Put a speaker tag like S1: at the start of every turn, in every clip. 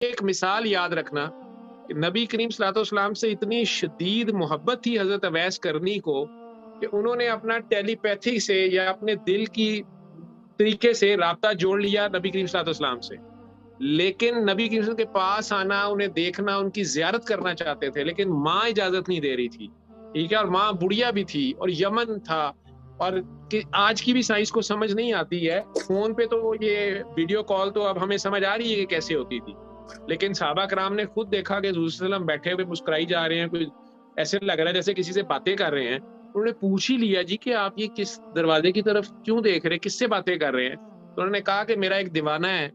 S1: ایک مثال یاد رکھنا کہ نبی کریم صلی اللہ علیہ وسلم سے اتنی شدید محبت تھی حضرت اویس کرنی کو کہ انہوں نے اپنا ٹیلی پیتھی سے یا اپنے دل کی طریقے سے رابطہ جوڑ لیا نبی کریم صلی اللہ علیہ وسلم سے، لیکن نبی کریم صلی اللہ علیہ وسلم کے پاس آنا، انہیں دیکھنا، ان کی زیارت کرنا چاہتے تھے، لیکن ماں اجازت نہیں دے رہی تھی، ٹھیک ہے، اور ماں بڑھیا بھی تھی اور یمن تھا، اور آج کی بھی سائنس کو سمجھ نہیں آتی ہے، فون پہ تو یہ ویڈیو کال تو اب ہمیں سمجھ آ رہی ہے کہ کیسے ہوتی تھی، لیکن صحابہ کرام نے خود دیکھا کہ حضور صلی اللہ علیہ وسلم بیٹھے ہوئے مسکرائی جا رہے ہیں، کوئی ایسے لگ رہا ہے جیسے کسی سے باتیں کر رہے ہیں، انہوں نے پوچھ ہی لیا جی کہ آپ یہ کس دروازے کی طرف کیوں دیکھ رہے ہیں، کس سے باتیں کر رہے ہیں؟ تو انہوں نے کہا کہ میرا ایک دیوانہ ہے،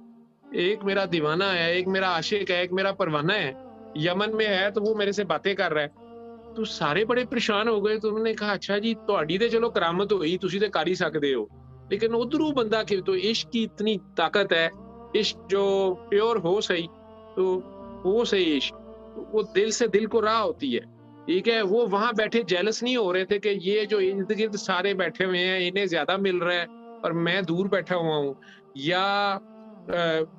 S1: ایک میرا دیوانہ ہے، ایک میرا عاشق ہے، ایک میرا پروانہ ہے، یمن میں ہے تو وہ میرے سے باتیں کر رہا ہے۔ تو سارے بڑے پریشان ہو گئے، تو انہوں نے کہا اچھا جی تہاڈی تے چلو کرامت ہوئی، تسی تے کر ہی سکدے ہو، لیکن ادھروں بندہ کہ تو عشق کی اتنی طاقت ہے، عشق جو پیور ہو صحیح تو وہ صحیح عشق، وہ دل سے دل کو راہ ہوتی ہے، ٹھیک ہے، وہ وہاں بیٹھے جیلس نہیں ہو رہے تھے کہ یہ جو ارد گرد سارے بیٹھے ہوئے ہیں انہیں زیادہ مل رہا ہے اور میں دور بیٹھا ہوا ہوں، یا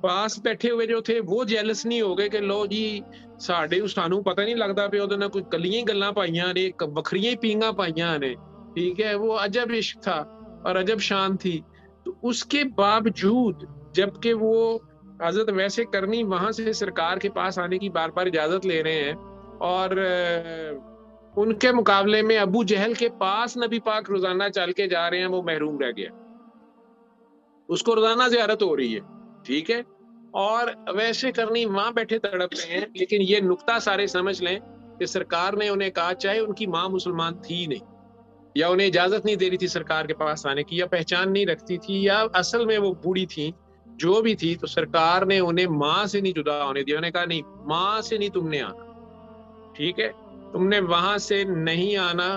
S1: پاس بیٹھے ہوئے جو تھے وہ جیلس نہیں ہو گئے کہ لو جی سانوں پتہ نہیں لگتا پیا ਉਹਦੇ ਨਾਲ ਕੋਈ ਕੱਲੀਆਂ ਹੀ ਗੱਲਾਂ ਪਾਈਆਂ ਨੇ ਵੱਖਰੀਆਂ ਹੀ ਪੀਂਘਾਂ ਪਾਈਆਂ ਨੇ ٹھیک ہے وہ عجب عشق تھا اور عجب شان تھی تو اس کے باوجود جبکہ وہ حضرت ویسے کرنی وہاں سے سرکار کے پاس آنے کی بار بار اجازت لے رہے ہیں اور ان کے مقابلے میں ابو جہل کے پاس نبی پاک روزانہ چل کے جا رہے ہیں وہ محروم رہ گیا اس کو روزانہ زیارت ہو رہی ہے ٹھیک ہے اور ویسے کرنی وہاں بیٹھے تڑپ رہے ہیں لیکن یہ نقطہ سارے سمجھ لیں کہ سرکار نے انہیں کہا چاہے ان کی ماں مسلمان تھی نہیں یا انہیں اجازت نہیں دے رہی تھی سرکار کے پاس آنے کی یا پہچان نہیں رکھتی تھی یا اصل میں وہ بوڑھی تھی جو بھی تھی تو سرکار نے انہیں ماں سے نہیں جدا ہونے دیا انہیں کہا نہیں ماں سے نہیں تم نے آنا ٹھیک ہے تم نے وہاں سے نہیں آنا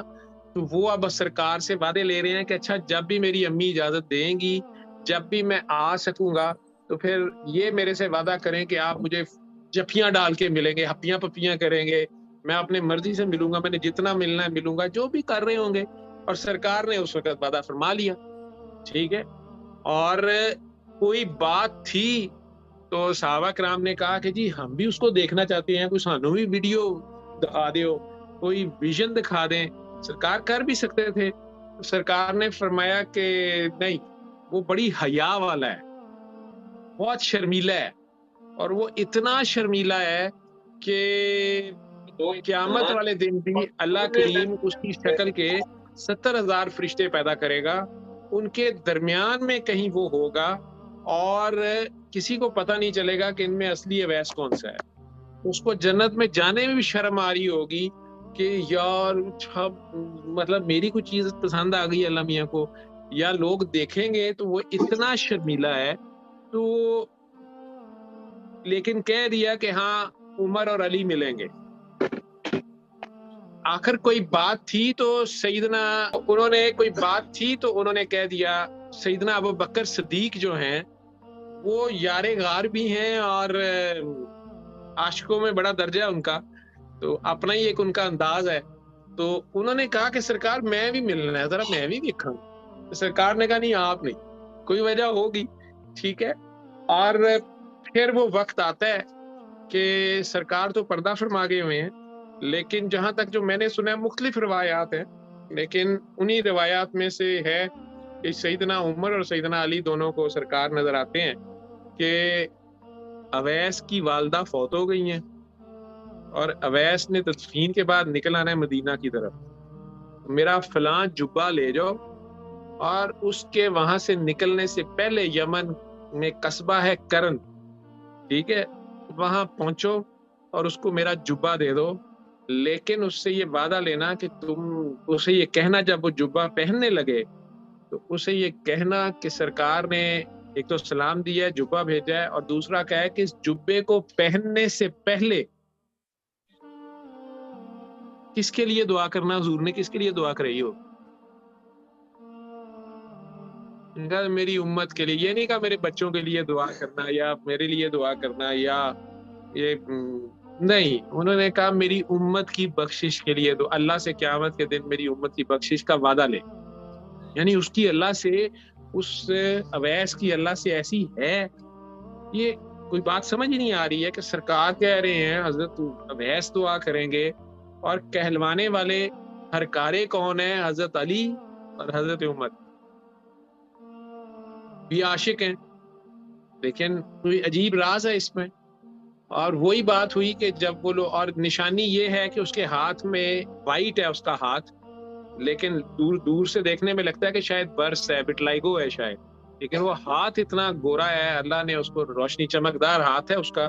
S1: تو وہ اب سرکار سے وعدے لے رہے ہیں کہ اچھا جب بھی میری امی اجازت دیں گی جب بھی میں آ سکوں گا تو پھر یہ میرے سے وعدہ کریں کہ آپ مجھے جفیاں ڈال کے ملیں گے ہپیاں پپیاں کریں گے میں اپنے مرضی سے ملوں گا میں نے جتنا ملنا ہے ملوں گا جو بھی کر رہے ہوں گے اور سرکار نے اس وقت وعدہ فرما لیا ٹھیک ہے اور کوئی بات تھی تو صحابہ کرام نے کہا کہ جی ہم بھی اس کو دیکھنا چاہتے ہیں کوئی سانو بھی ویڈیو دکھا دیو کوئی ویژن دکھا دیں سرکار کر بھی سکتے تھے سرکار نے فرمایا کہ نہیں وہ بڑی حیا والا ہے بہت شرمیلا ہے اور وہ اتنا شرمیلا ہے کہ قیامت والے دن بھی اللہ کریم اس کی شکل کے 70,000 فرشتے پیدا کرے گا ان کے درمیان میں کہیں وہ ہوگا اور کسی کو پتہ نہیں چلے گا کہ ان میں اصلی اویس کون سا ہے اس کو جنت میں جانے میں بھی شرم آ رہی ہوگی کہ یار مطلب میری کوئی چیز پسند آ گئی اللہ میاں کو یا لوگ دیکھیں گے تو وہ اتنا شرمیلا ہے تو لیکن کہہ دیا کہ ہاں عمر اور علی ملیں گے آخر کوئی بات تھی تو سیدنا انہوں نے کوئی بات تھی تو انہوں نے کہہ دیا سیدنا ابو بکر صدیق جو ہیں وہ یار غار بھی ہیں اور عاشقوں میں بڑا درجہ ان کا تو اپنا ہی ایک ان کا انداز ہے تو انہوں نے کہا کہ سرکار میں بھی ملنا ہے ذرا میں بھی دیکھا سرکار نے کہا نہیں آپ نہیں کوئی وجہ ہوگی ٹھیک ہے اور پھر وہ وقت آتا ہے کہ سرکار تو پردہ فرما گئے ہوئے ہیں لیکن جہاں تک جو میں نے سنا ہے مختلف روایات ہیں لیکن انہی روایات میں سے ہے کہ سیدنا عمر اور سیدنا علی دونوں کو سرکار نظر آتے ہیں کہ اویس کی والدہ فوت ہو گئی ہیں اور اویس نے تدفین کے بعد نکل آنا ہے مدینہ کی طرف میرا فلاں جبہ لے جاؤ اور اس کے وہاں سے نکلنے سے پہلے یمن میں قصبہ ہے کرن ٹھیک ہے وہاں پہنچو اور اس کو میرا جبہ دے دو لیکن اس سے یہ وعدہ لینا کہ تم اسے یہ کہنا جب وہ جبہ پہننے لگے تو اسے یہ کہنا کہ سرکار نے ایک تو سلام دیا ہے جبہ بھیجا ہے اور دوسرا کہا ہے کہ اس جبے کو پہننے سے پہلے کس کے لیے دعا کرنا حضور نے کس کے لیے دعا کرائی ہو میری امت کے لیے یہ نہیں کہا میرے بچوں کے لیے دعا کرنا یا میرے لیے دعا کرنا یا یہ نہیں انہوں نے کہا میری امت کی بخشش کے لیے تو اللہ سے قیامت کے دن میری امت کی بخشش کا وعدہ لے یعنی اس کی اللہ سے اس اویس کی اللہ سے ایسی ہے یہ کوئی بات سمجھ ہی نہیں آ رہی ہے کہ سرکار کہہ رہے ہیں حضرت اویس دعا کریں گے، اور کہلوانے والے ہرکارے کون ہیں؟ حضرت علی اور حضرت عمر بھی عاشق ہیں، لیکن کوئی عجیب راز ہے اس میں۔ اور وہی بات ہوئی کہ جب وہ لوگ، اور نشانی یہ ہے کہ اس کے ہاتھ میں وائٹ ہے اس کا ہاتھ، لیکن دور دور سے دیکھنے میں لگتا ہے کہ شاید برس ہے، بٹلائگو ہے شاید، لیکن وہ ہاتھ اتنا گورا ہے، اللہ نے اس کو روشنی، چمکدار ہاتھ ہے اس کا،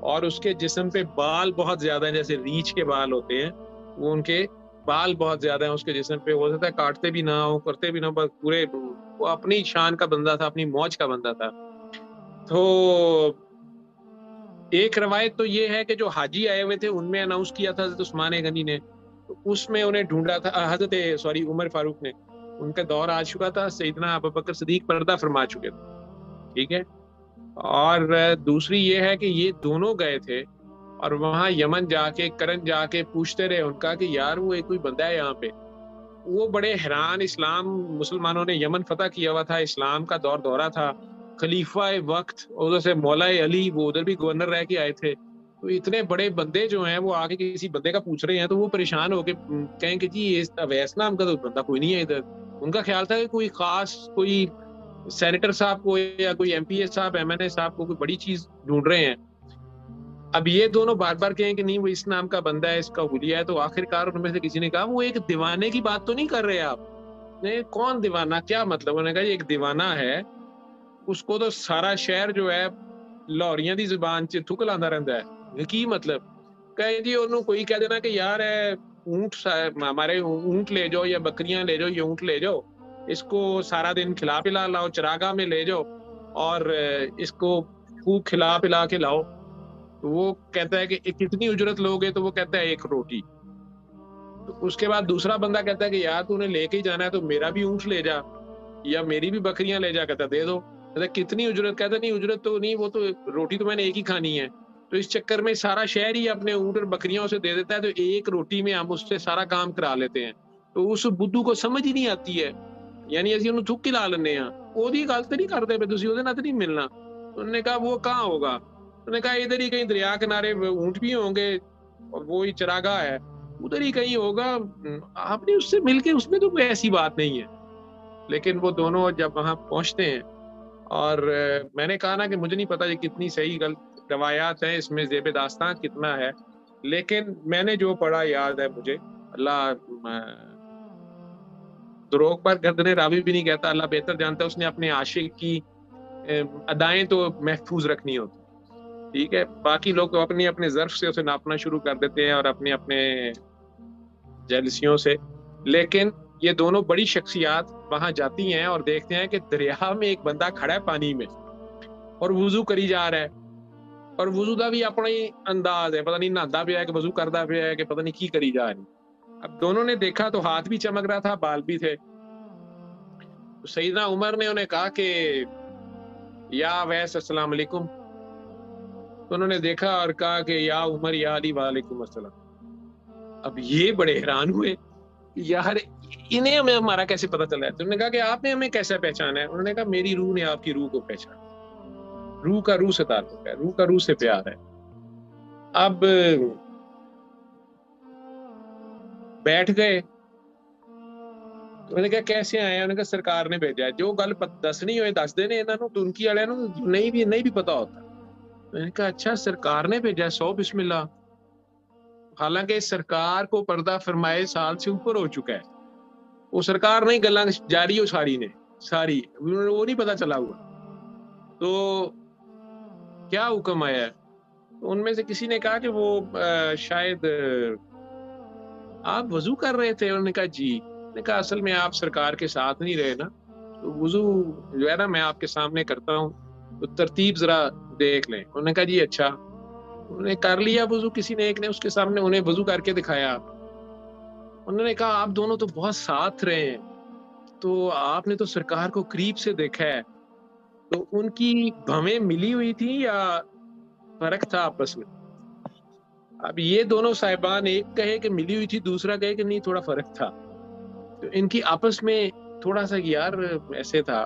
S1: اور اس کے جسم پہ بال بہت زیادہ ہیں، جیسے ریچھ کے بال ہوتے ہیں، وہ ان کے بال بہت زیادہ ہیں اس کے جسم پہ، ہو سکتا ہے کاٹتے بھی نہ ہو، کرتے بھی نہ ہو، بس پورے وہ اپنی شان کا بندہ تھا، اپنی موج کا بندہ تھا۔ تو ایک روایت تو یہ ہے کہ جو حاجی آئے ہوئے تھے ان میں اناؤنس کیا تھا حضرت عثمان غنی نے، تو اس میں انہیں ڈھونڈا تھا عمر فاروق نے، ان کا دور آ چکا تھا، سیدنا ابوبکر صدیق پردہ فرما چکے تھے، ٹھیک ہے۔ اور دوسری یہ ہے کہ یہ دونوں گئے تھے اور وہاں یمن جا کے، کرن جا کے پوچھتے رہے ان کا کہ یار وہ ایک کوئی بندہ ہے یہاں پہ، وہ بڑے حیران، اسلام، مسلمانوں نے یمن فتح کیا ہوا تھا، اسلام کا دور دورہ تھا، خلیفہ وقت ادھر سے مولا علی وہ ادھر بھی گورنر رہ کے آئے تھے، تو اتنے بڑے بندے جو ہیں وہ آگے کسی بندے کا پوچھ رہے ہیں، تو وہ پریشان ہو کے کہیں کہ جی اویس نام کا تو بندہ کوئی نہیں ہے ادھر۔ ان کا خیال تھا کہ کوئی خاص، کوئی سینیٹر صاحب کو یا کوئی ایم پی اے صاحب، ایم این اے صاحب کو کوئی بڑی چیز ڈھونڈ رہے ہیں۔ اب یہ دونوں بار بار کہیں کہ نہیں وہ اس نام کا بندہ ہے، اس کا حلیہ ہے، تو آخر کار ان میں سے کسی نے کہا وہ ایک دیوانے کی بات تو نہیں کر رہے آپ؟ نہیں، کون دیوانہ؟ کیا مطلب؟ انہوں نے کہا یہ ایک دیوانہ ہے، اس کو تو سارا شہر جو ہے لاہوریاں دی زبان چ تھک لاندہ رہندا ہے۔ یہ کی مطلب؟ کہے جی انہوں کوئی کہہ دینا کہ یار ہے اونٹ، ہمارے اونٹ لے جاؤ یا بکریاں لے جاؤ یا اونٹ لے جاؤ، اس کو سارا دن کھلا پلا لاؤ، چراگاہ میں لے جاؤ اور اس کو خوب کھلا پلا کے لاؤ۔ تو وہ کہتا ہے کہ کتنی اجرت لوگے؟ تو وہ کہتا ہے ایک روٹی۔ تو اس کے بعد دوسرا بندہ کہتا ہے کہ یار تو نے لے کے ہی جانا ہے تو میرا بھی اونٹ لے جا یا میری بھی بکریاں لے جا، کہتا دے دو۔ کہتا کتنی اجرت؟ کہتا نہیں اجرت تو نہیں، وہ تو روٹی تو میں نے ایک ہی کھانی ہے۔ تو اس چکر میں سارا شہر ہی اپنے اونٹ اور بکریاں اسے دے دیتا ہے، تو ایک روٹی میں ہم اس سے سارا کام کرا لیتے ہیں۔ تو اس بدھو کو سمجھ ہی نہیں آتی ہے، یعنی اسی انہوں تھک لا لینے ہیں، وہی گل تو نہیں کرتے پہ تسی، نہ تو نہیں ملنا۔ انہوں نے کہا وہ کہاں ہوگا؟ انہوں نے کہا ادھر ہی کہیں دریا کنارے اونٹ بھی ہوں گے اور وہی چراگاہ ہے، ادھر ہی کہیں ہوگا، آپ نے اس سے مل کے، اس میں تو کوئی ایسی بات نہیں ہے۔ لیکن وہ دونوں جب وہاں پہنچتے ہیں، اور میں نے کہا نا کہ مجھے نہیں پتا یہ کتنی صحیح غلط روایات ہیں، اس میں زیب داستان کتنا ہے، لیکن میں نے جو پڑھا یاد ہے مجھے، اللہ دروغ پر گردن راوی بھی نہیں کہتا، اللہ بہتر جانتا ہے، اس نے اپنے عاشق کی ادائیں تو محفوظ رکھنی ہوتی، ٹھیک ہے، باقی لوگ اپنے اپنے ظرف سے اسے ناپنا شروع کر دیتے ہیں اور اپنے اپنے جیلسیوں سے، لیکن یہ دونوں بڑی شخصیات وہاں جاتی ہیں اور دیکھتے ہیں کہ دریا میں ایک بندہ کھڑا ہے پانی میں اور وضو کری جا رہا ہے، اور وضو کا بھی اپنا ہی انداز ہے، پتہ نہیں نہاتا پیا ہے کہ وضو کرتا پیا ہے کہ پتہ نہیں کی کری جا رہی۔ اب دونوں نے دیکھا تو ہاتھ بھی چمک رہا تھا، بال بھی تھے، تو سیدنا عمر نے انہیں کہا کہ یا ویس السلام علیکم، تو انہوں نے دیکھا اور کہا کہ یا عمر یا علی وعلیکم السلام۔ اب یہ بڑے حیران ہوئے، یار انہیں ہمیں ہمارا کیسے پتا چلا ہے؟ تو انہوں نے کہا کہ آپ نے ہمیں کیسے پہچانا ہے؟ انہوں نے کہا میری روح نے آپ کی روح کو پہچانا، روح کا روح سے تعلق ہے، روح کا روح سے پیار ہے۔ اب بیٹھ گئے، تو انہوں نے کہا کیسے آئے ہیں؟ انہوں نے کہا سرکار نے بھیجا ہے، جو گل دسنی ہوئے دس دینے انہوں تو ان کی والے نہیں بھی پتا ہوتا۔ میں نے کہا اچھا سرکار نے بھیجا، سو بسم اللہ۔ حالانکہ سرکار کو پردہ فرمائے سال سے اوپر ہو چکا ہے، وہ سرکار نہیں گلاں جاری ہو ساری نے ساری، وہ نہیں پتا چلا ہوا۔ تو کیا حکم آیا ہے؟ ان میں سے کسی نے کہا کہ وہ شاید آپ وضو کر رہے تھے۔ انہوں نے کہا جی۔ نے کہا اصل میں آپ سرکار کے ساتھ نہیں رہے نا، تو وضو جو ہے نا میں آپ کے سامنے کرتا ہوں، تو ترتیب ذرا دیکھ لیں۔ انہوں نے کہا جی اچھا۔ انہوں نے کر لیا وضو، کسی نے ایک نے اس کے سامنے انہیں وضو کر کے دکھایا۔ انہوں نے کہا آپ دونوں تو بہت ساتھ رہے ہیں، تو آپ نے تو سرکار کو قریب سے دیکھا ہے، تو ان کی بھویں ملی ہوئی تھی یا فرق تھا آپس میں؟ اب یہ دونوں صاحبان، ایک کہے کہ ملی ہوئی تھی، دوسرا کہے کہ نہیں تھوڑا فرق تھا، تو ان کی آپس میں تھوڑا سا یار ایسے تھا،